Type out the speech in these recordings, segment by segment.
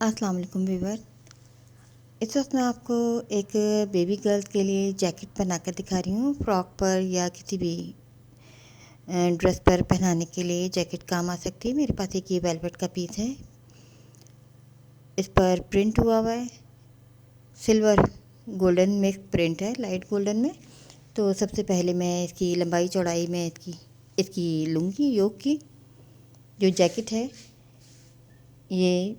अस्सलाम वालेकुम व्यूवर। इस वक्त मैं आपको एक बेबी गर्ल्स के लिए जैकेट बनाकर दिखा रही हूँ। फ्रॉक पर या किसी भी ड्रेस पर पहनाने के लिए जैकेट काम आ सकती है। मेरे पास एक ये वेलवेट का पीस है, इस पर प्रिंट हुआ हुआ है, सिल्वर गोल्डन मिक्स प्रिंट है, लाइट गोल्डन में। तो सबसे पहले मैं इसकी लंबाई चौड़ाई में इसकी लूँगी। योक की जो जैकेट है ये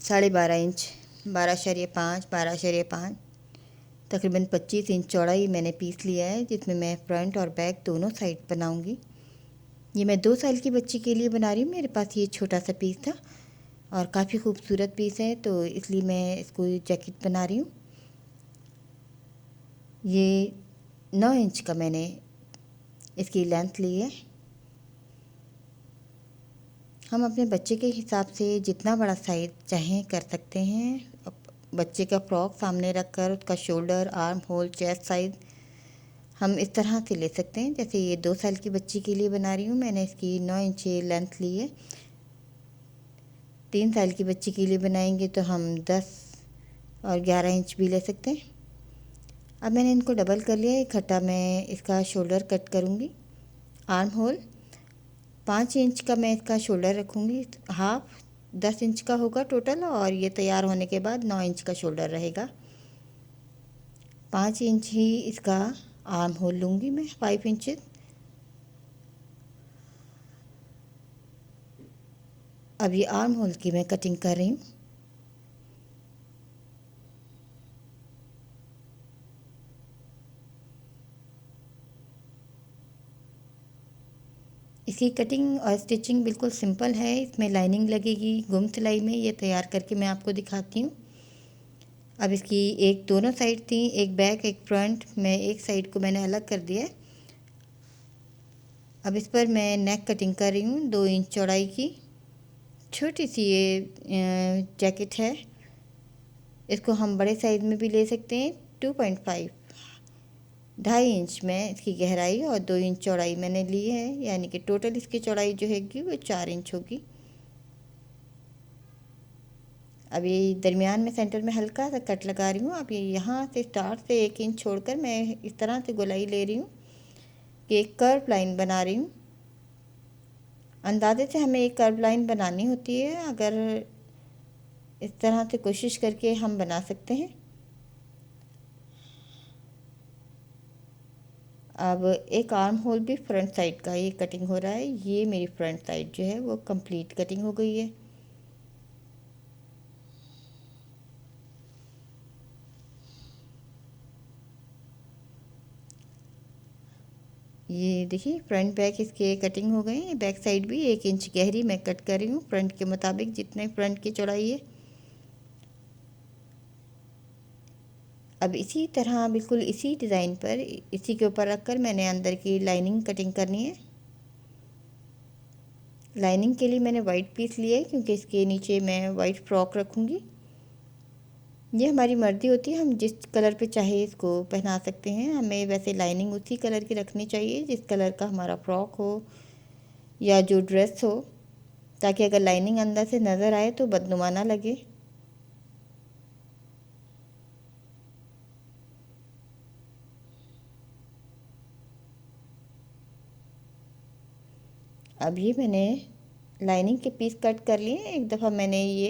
12.5 इंच, 12.5 तकरीबन 25 इंच चौड़ाई मैंने पीस लिया है, जिसमें मैं फ्रंट और बैक दोनों साइड बनाऊंगी। ये मैं 2 साल की बच्ची के लिए बना रही हूँ। मेरे पास ये छोटा सा पीस था और काफ़ी खूबसूरत पीस है, तो इसलिए मैं इसको जैकेट बना रही हूँ। ये 9 इंच का मैंने इसकी लेंथ ली है। हम अपने बच्चे के हिसाब से जितना बड़ा साइज़ चाहें कर सकते हैं। बच्चे का फ्रॉक सामने रखकर उसका shoulder, arm hole, chest size हम इस तरह से ले सकते हैं। जैसे ये 2 साल की बच्ची के लिए बना रही हूँ, मैंने इसकी 9 इंच लेंथ ली है। 3 साल की बच्ची के लिए बनाएंगे तो हम 10 और 11 इंच भी ले सकते हैं। अब मैंने इनको डबल कर लिया। इकट्ठा मैं इसका शोल्डर कट करूँगी। आर्म होल 5 इंच का मैं इसका शोल्डर रखूँगी, हाफ 10 इंच का होगा टोटल, और ये तैयार होने के बाद 9 इंच का शोल्डर रहेगा। 5 इंच ही इसका आर्म होल लूँगी मैं, 5 इंचेस। अब ये आर्म होल की मैं कटिंग कर रही हूँ। इसकी कटिंग और स्टिचिंग बिल्कुल सिंपल है। इसमें लाइनिंग लगेगी गुम सिलाई में। ये तैयार करके मैं आपको दिखाती हूँ। अब इसकी एक दोनों साइड थी, एक बैक एक फ्रंट, मैं एक साइड को मैंने अलग कर दिया है। अब इस पर मैं नेक कटिंग कर रही हूँ 2 इंच चौड़ाई की। छोटी सी ये जैकेट है, इसको हम बड़े साइज़ में भी ले सकते हैं। 2.5 2.5 इंच में इसकी गहराई और 2 इंच चौड़ाई मैंने ली है, यानी कि टोटल इसकी चौड़ाई जो हैगी वो 4 इंच होगी। अभी दरमियान में सेंटर में हल्का सा कट लगा रही हूँ। अब ये यहाँ से स्टार्ट से 1 इंच छोड़कर मैं इस तरह से गोलाई ले रही हूँ कि एक कर्व लाइन बना रही हूँ। अंदाजे से हमें एक कर्व लाइन बनानी होती है, अगर इस तरह से कोशिश करके हम बना सकते हैं। अब एक आर्म होल भी फ्रंट साइड का ये कटिंग हो रहा है। ये मेरी फ्रंट साइड जो है वो कंप्लीट कटिंग हो गई है। ये देखिए फ्रंट बैक इसके कटिंग हो गए। बैक साइड भी 1 इंच गहरी मैं कट कर रही हूँ, फ्रंट के मुताबिक जितने फ्रंट की चौड़ाई है। अब इसी तरह बिल्कुल इसी डिज़ाइन पर इसी के ऊपर रखकर मैंने अंदर की लाइनिंग कटिंग करनी है। लाइनिंग के लिए मैंने वाइट पीस लिया है, क्योंकि इसके नीचे मैं वाइट फ्रॉक रखूँगी। ये हमारी मर्ज़ी होती है, हम जिस कलर पे चाहे इसको पहना सकते हैं। हमें वैसे लाइनिंग उसी कलर की रखनी चाहिए जिस कलर का हमारा फ्रॉक हो या जो ड्रेस हो, ताकि अगर लाइनिंग अंदर से नज़र आए तो बदनुमा ना लगे। अब ये मैंने लाइनिंग के पीस कट कर लिए। एक दफ़ा मैंने ये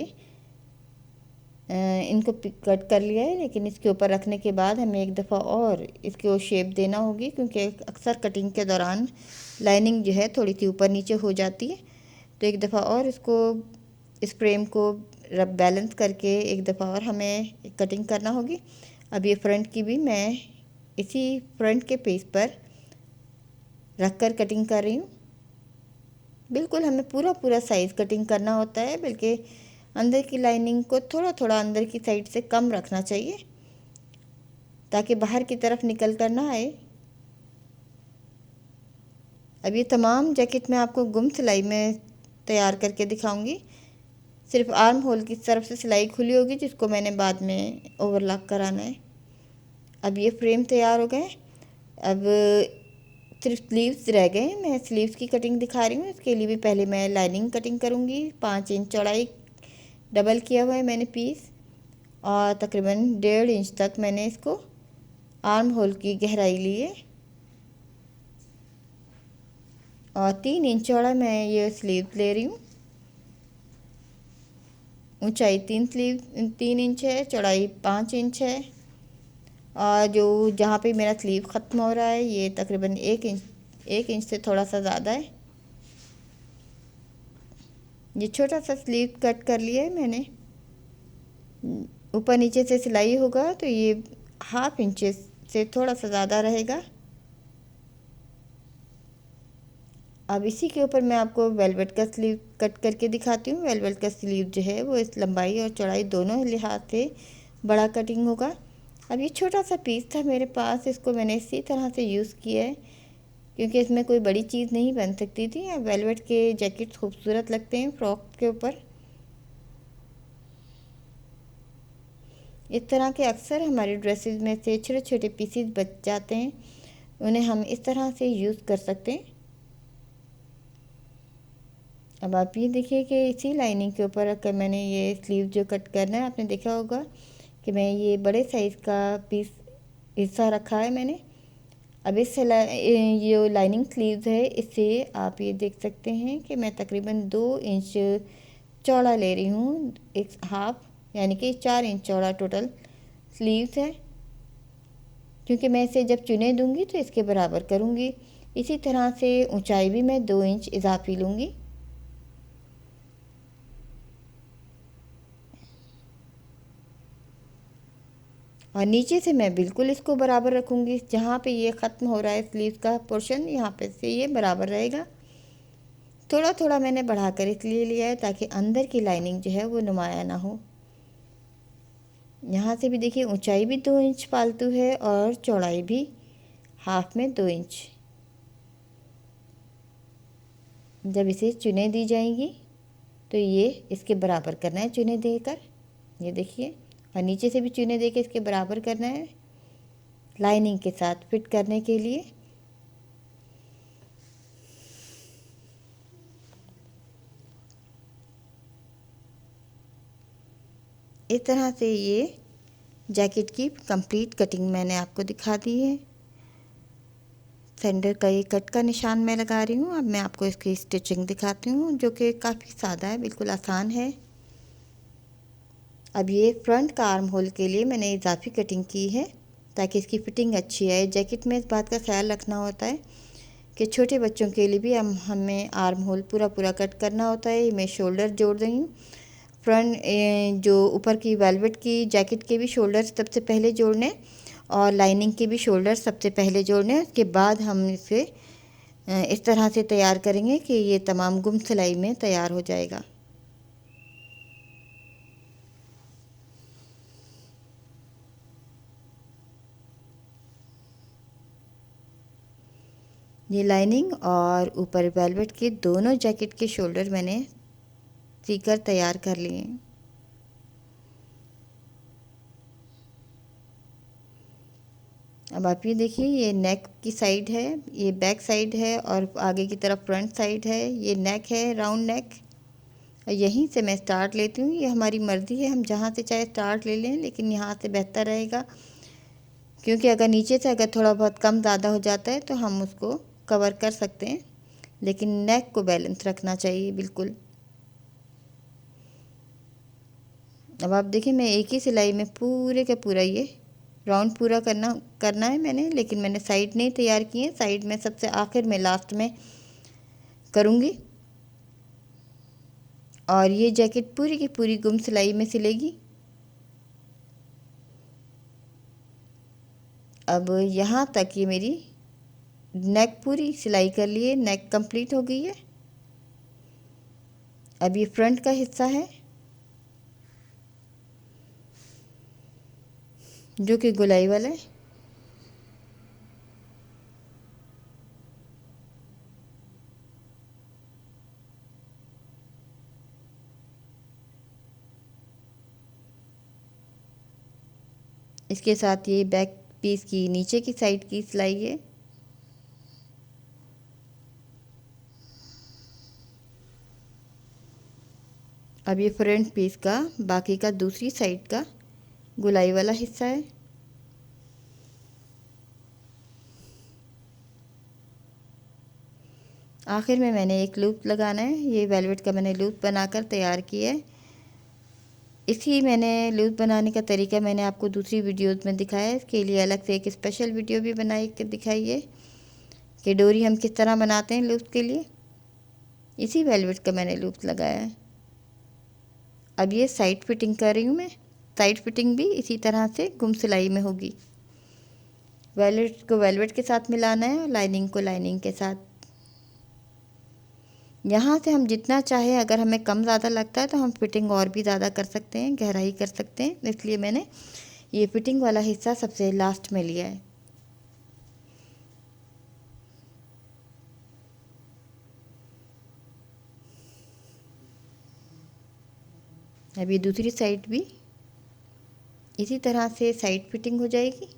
इनको कट कर लिया है, लेकिन इसके ऊपर रखने के बाद हमें एक दफ़ा और इसको शेप देना होगी, क्योंकि अक्सर कटिंग के दौरान लाइनिंग जो है थोड़ी सी ऊपर नीचे हो जाती है। तो एक दफ़ा और इसको इस फ्रेम को रब बैलेंस करके एक दफ़ा और हमें कटिंग करना होगी। अब ये फ्रंट की भी मैं इसी फ्रंट के पीस पर रख कर कटिंग कर रही हूँ। बिल्कुल हमें पूरा पूरा साइज़ कटिंग करना होता है, बल्कि अंदर की लाइनिंग को थोड़ा थोड़ा अंदर की साइड से कम रखना चाहिए, ताकि बाहर की तरफ निकल कर ना आए। अब ये तमाम जैकेट मैं आपको गुम सिलाई में तैयार करके दिखाऊंगी। सिर्फ आर्म होल की तरफ से सिलाई खुली होगी, जिसको मैंने बाद में ओवरलॉक कराना है। अब ये फ्रेम तैयार हो गए। अब सिर्फ स्लीव्स रह गए। मैं स्लीव्स की कटिंग दिखा रही हूँ। इसके लिए भी पहले मैं लाइनिंग कटिंग करूँगी। 5 इंच चौड़ाई डबल किया हुआ है मैंने पीस, और तकरीबन 1.5 इंच तक मैंने इसको आर्म होल की गहराई ली है, और 3 इंच चौड़ा मैं ये स्लीव ले रही हूँ। ऊंचाई 3 इंच है, चौड़ाई 5 इंच है, और जो जहाँ पे मेरा स्लीव ख़त्म हो रहा है ये तकरीबन 1 इंच से थोड़ा सा ज़्यादा है। ये छोटा सा स्लीव कट कर लिया है मैंने। ऊपर नीचे से सिलाई होगा तो ये 1/2 इंच से थोड़ा सा ज़्यादा रहेगा। अब इसी के ऊपर मैं आपको वेलवेट का स्लीव कट करके दिखाती हूँ। वेलवेट का स्लीव जो है वो इस लंबाई और चौड़ाई दोनों लिहाज से बड़ा कटिंग होगा। अब ये छोटा सा पीस था मेरे पास, इसको मैंने इसी तरह से यूज़ किया है क्योंकि इसमें कोई बड़ी चीज़ नहीं बन सकती थी। अब वेलवेट के जैकेट खूबसूरत लगते हैं फ्रॉक के ऊपर। इस तरह के अक्सर हमारे ड्रेसेस में से छोटे छोटे पीसीज बच जाते हैं, उन्हें हम इस तरह से यूज़ कर सकते हैं। अब आप ये देखिए कि इसी लाइनिंग के ऊपर अगर मैंने ये स्लीव जो कट करना है, आपने देखा होगा कि मैं ये बड़े साइज़ का पीस हिस्सा रखा है मैंने। अब इस ये लाइनिंग स्लीव्स है, इससे आप ये देख सकते हैं कि मैं तकरीबन 2 इंच चौड़ा ले रही हूँ। एक हाफ यानी कि 4 इंच चौड़ा टोटल स्लीव्स है, क्योंकि मैं इसे जब चुने दूँगी तो इसके बराबर करूँगी। इसी तरह से ऊंचाई भी मैं 2 इंच इजाफी लूँगी। और नीचे से मैं बिल्कुल इसको बराबर रखूँगी। जहाँ पे ये ख़त्म हो रहा है स्लीव का पोर्शन, यहाँ पे से ये बराबर रहेगा। थोड़ा थोड़ा मैंने बढ़ाकर इसलिए लिया है ताकि अंदर की लाइनिंग जो है वो नुमाया ना हो। यहाँ से भी देखिए ऊंचाई भी 2 इंच फालतू है और चौड़ाई भी हाफ में 2 इंच। जब इसे चुने दी जाएंगी तो ये इसके बराबर करना है चुने देकर, ये देखिए। और नीचे से भी चुने देकर इसके बराबर करना है लाइनिंग के साथ फिट करने के लिए। इस तरह से ये जैकेट की कंप्लीट कटिंग मैंने आपको दिखा दी है। सेंटर का ये कट का निशान मैं लगा रही हूँ। अब मैं आपको इसकी स्टिचिंग दिखाती हूँ जो कि काफ़ी सादा है, बिल्कुल आसान है। अब ये फ्रंट का आर्म होल के लिए मैंने इजाफी कटिंग की है ताकि इसकी फिटिंग अच्छी आए। जैकेट में इस बात का ख्याल रखना होता है कि छोटे बच्चों के लिए भी हमें आर्म होल पूरा पूरा कट करना होता है। मैं शोल्डर जोड़ रही हूँ। फ्रंट जो ऊपर की वेलवेट की जैकेट के भी शोल्डर सबसे पहले जोड़ने, और लाइनिंग के भी शोल्डर सबसे पहले जोड़ने। उसके बाद हम इसे इस तरह से तैयार करेंगे कि ये तमाम गुम सिलाई में तैयार हो जाएगा। ये लाइनिंग और ऊपर वेलवेट के दोनों जैकेट के शोल्डर मैंने सीकर तैयार कर लिए हैं। अब आप ये देखिए ये नेक की साइड है, ये बैक साइड है, और आगे की तरफ फ्रंट साइड है। ये नेक है, राउंड नेक। और यहीं से मैं स्टार्ट लेती हूँ। ये हमारी मर्ज़ी है, हम जहाँ से चाहे स्टार्ट ले लें, लेकिन यहाँ से बेहतर रहेगा क्योंकि अगर नीचे से अगर थोड़ा बहुत कम ज़्यादा हो जाता है तो हम उसको कवर कर सकते हैं, लेकिन नेक को बैलेंस रखना चाहिए बिल्कुल। अब आप देखिए मैं एक ही सिलाई में पूरे का पूरा ये राउंड पूरा करना है मैंने, लेकिन मैंने साइड नहीं तैयार की है। साइड में सबसे आखिर में लास्ट में करूँगी, और ये जैकेट पूरी की पूरी गुम सिलाई में सिलेगी। अब यहाँ तक ये मेरी नेक पूरी सिलाई कर लिए, नेक कंप्लीट हो गई है। अब ये फ्रंट का हिस्सा है जो कि गोलाई वाला है। इसके साथ ये बैक पीस की नीचे की साइड की सिलाई है। अब ये फ्रंट पीस का बाकी का दूसरी साइड का गुलाई वाला हिस्सा है। आखिर में मैंने एक लूप लगाना है। ये वेलवेट का मैंने लूप बनाकर तैयार किया है। इसी मैंने लूप बनाने का तरीका मैंने आपको दूसरी वीडियोस में दिखाया है। इसके लिए अलग से एक स्पेशल वीडियो भी बनाई के दिखाई है कि डोरी हम किस तरह बनाते हैं लूप के लिए। इसी वेलवेट का मैंने लूप लगाया है। अब ये साइड फिटिंग कर रही हूँ मैं। साइड फिटिंग भी इसी तरह से गुम सिलाई में होगी। वेलवेट को वेलवेट के साथ मिलाना है और लाइनिंग को लाइनिंग के साथ। यहाँ से हम जितना चाहे, अगर हमें कम ज़्यादा लगता है तो हम फिटिंग और भी ज़्यादा कर सकते हैं, गहराई कर सकते हैं। इसलिए मैंने ये फिटिंग वाला हिस्सा सबसे लास्ट में लिया है। अभी दूसरी साइड भी इसी तरह से साइड फिटिंग हो जाएगी।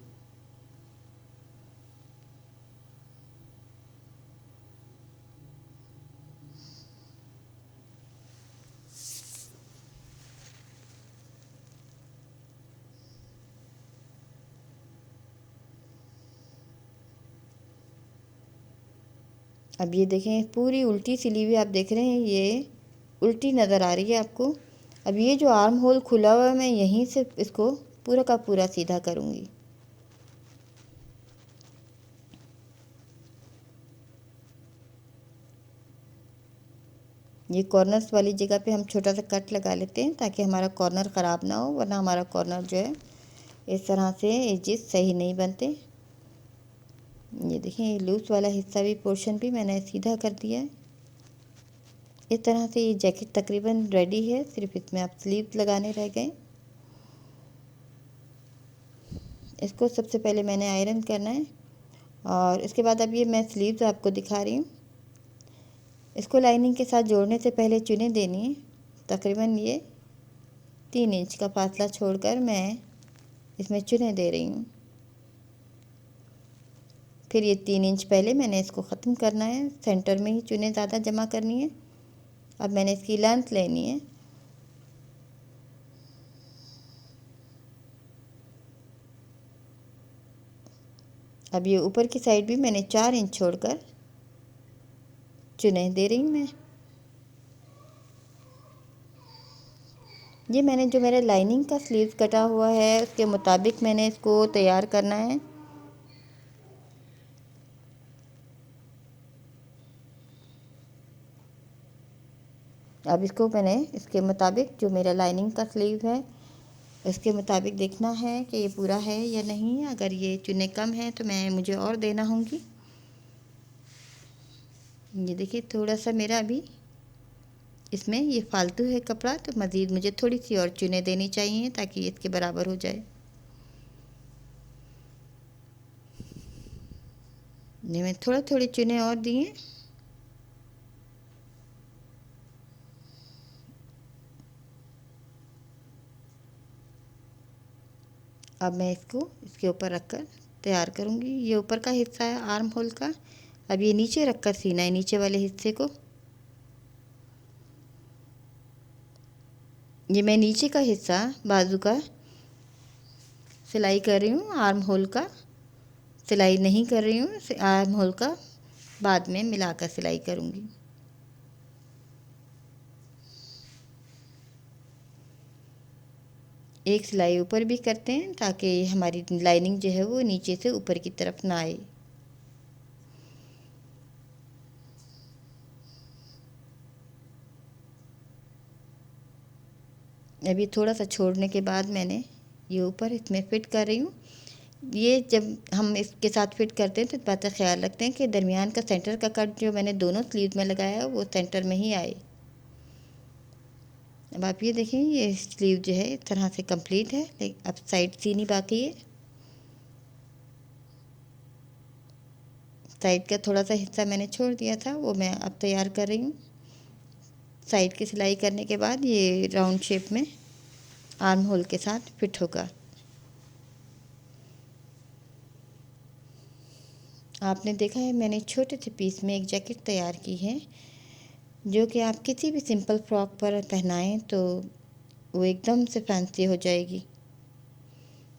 अब ये देखें, पूरी उल्टी सिली हुई आप देख रहे हैं, ये उल्टी नज़र आ रही है आपको। अब ये जो आर्म होल खुला हुआ है, मैं यहीं से इसको पूरा का पूरा सीधा करूँगी। ये कॉर्नर्स वाली जगह पे हम छोटा सा कट लगा लेते हैं ताकि हमारा कॉर्नर ख़राब ना हो, वरना हमारा कॉर्नर जो है इस तरह से एजेस सही नहीं बनते। ये देखें, ये लूज वाला हिस्सा भी पोर्शन भी मैंने सीधा कर दिया है। इस तरह से ये जैकेट तकरीबन रेडी है। सिर्फ इसमें आप स्लीव्स लगाने रह गए। इसको सबसे पहले मैंने आयरन करना है और इसके बाद अब ये मैं स्लीव्स आपको दिखा रही हूँ। इसको लाइनिंग के साथ जोड़ने से पहले चुनें देनी है। तकरीबन ये 3 इंच का फासला छोड़कर मैं इसमें चुनें दे रही हूँ। फिर ये 3 इंच पहले मैंने इसको ख़त्म करना है। सेंटर में ही चुनें ज़्यादा जमा करनी है। अब मैंने इसकी लेंथ लेनी है। अब ये ऊपर की साइड भी मैंने 4 इंच छोड़कर चुनें दे रही हूँ मैं। ये मैंने जो मेरा लाइनिंग का स्लीव कटा हुआ है उसके मुताबिक मैंने इसको तैयार करना है। अब इसको मैंने इसके मुताबिक, जो मेरा लाइनिंग का स्लीव है इसके मुताबिक देखना है कि ये पूरा है या नहीं। अगर ये चुने कम है तो मुझे और देना होंगी। ये देखिए, थोड़ा सा मेरा अभी इसमें ये फालतू है कपड़ा, तो मज़ीद मुझे थोड़ी सी और चुने देनी चाहिए ताकि ये इसके बराबर हो जाए। ये मैं थोड़ा थोड़ी चुने और दिए। अब मैं इसको इसके ऊपर रखकर तैयार करूँगी। ये ऊपर का हिस्सा है आर्म होल का। अब ये नीचे रखकर सीना है, नीचे वाले हिस्से को। ये मैं नीचे का हिस्सा बाजू का सिलाई कर रही हूँ, आर्म होल का सिलाई नहीं कर रही हूँ। आर्म होल का बाद में मिलाकर सिलाई करूँगी। एक सिलाई ऊपर भी करते हैं ताकि हमारी लाइनिंग जो है वो नीचे से ऊपर की तरफ ना आए। अभी थोड़ा सा छोड़ने के बाद मैंने ये ऊपर इसमें फिट कर रही हूँ। ये जब हम इसके साथ फिट करते हैं तो इस बात का ख्याल रखते हैं कि दरमियान का सेंटर का कट जो मैंने दोनों स्लीव में लगाया है वो सेंटर में ही आए। अब आप ये देखें, ये स्लीव जो है इस तरह से कंप्लीट है, लेकिन अब साइड सीनी बाकी है। साइड का थोड़ा सा हिस्सा मैंने छोड़ दिया था, वो मैं अब तैयार कर रही हूँ। साइड की सिलाई करने के बाद ये राउंड शेप में आर्म होल के साथ फिट होगा। आपने देखा है मैंने छोटे से पीस में एक जैकेट तैयार की है। जो कि आप किसी भी सिंपल फ्रॉक पर पहनाएं तो वो एकदम से फैंसी हो जाएगी।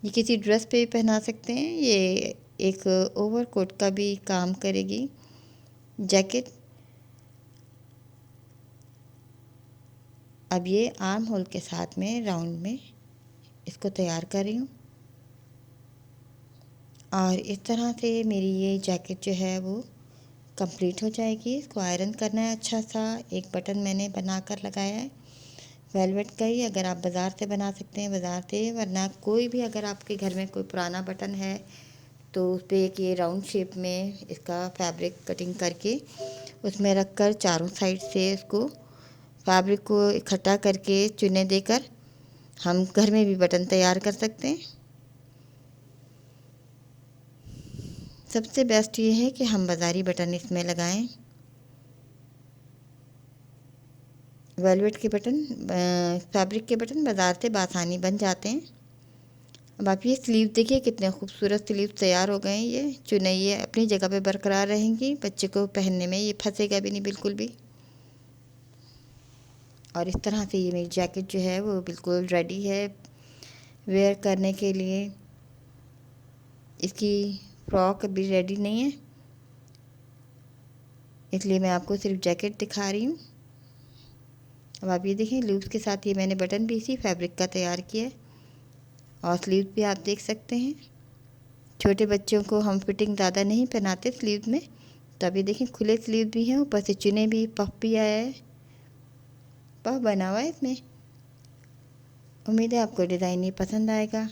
ये किसी ड्रेस पे भी पहना सकते हैं, ये एक ओवरकोट का भी काम करेगी जैकेट। अब ये आर्म होल के साथ में राउंड में इसको तैयार कर रही हूँ और इस तरह से मेरी ये जैकेट जो है वो कंप्लीट हो जाएगी। इसको आयरन करना है अच्छा सा। एक बटन मैंने बना कर लगाया है वेलवेट का ही, अगर आप बाज़ार से बना सकते हैं बाज़ार से, वरना कोई भी अगर आपके घर में कोई पुराना बटन है तो उस पर एक ये राउंड शेप में इसका फैब्रिक कटिंग करके उसमें रख कर चारों साइड से इसको फैब्रिक को इकट्ठा करके चुने देकर हम घर में भी बटन तैयार कर सकते हैं। सबसे बेस्ट ये है कि हम बाज़ारी बटन इसमें लगाएं। वेलवेट के बटन फैब्रिक के बटन बाज़ार से बआसानी बन जाते हैं। अब आप ये स्लीव देखिए कितने खूबसूरत स्लीव तैयार हो गए हैं। ये चुने ये अपनी जगह पे बरकरार रहेंगी, बच्चे को पहनने में ये फंसेगा भी नहीं बिल्कुल भी। और इस तरह से ये मेरी जैकेट जो है वो बिल्कुल रेडी है वेयर करने के लिए। इसकी फ्रॉक अभी रेडी नहीं है, इसलिए मैं आपको सिर्फ जैकेट दिखा रही हूँ। अब आप ये देखें लूप्स के साथ ये मैंने बटन भी इसी फैब्रिक का तैयार किया है और स्लीव भी आप देख सकते हैं। छोटे बच्चों को हम फिटिंग ज़्यादा नहीं पहनाते स्लीव में, तो अभी देखें खुले स्लीव भी हैं, ऊपर से चुने भी, पफ भी आया है, पफ बना हुआ है इसमें। उम्मीद है आपको डिज़ाइन ये पसंद आएगा।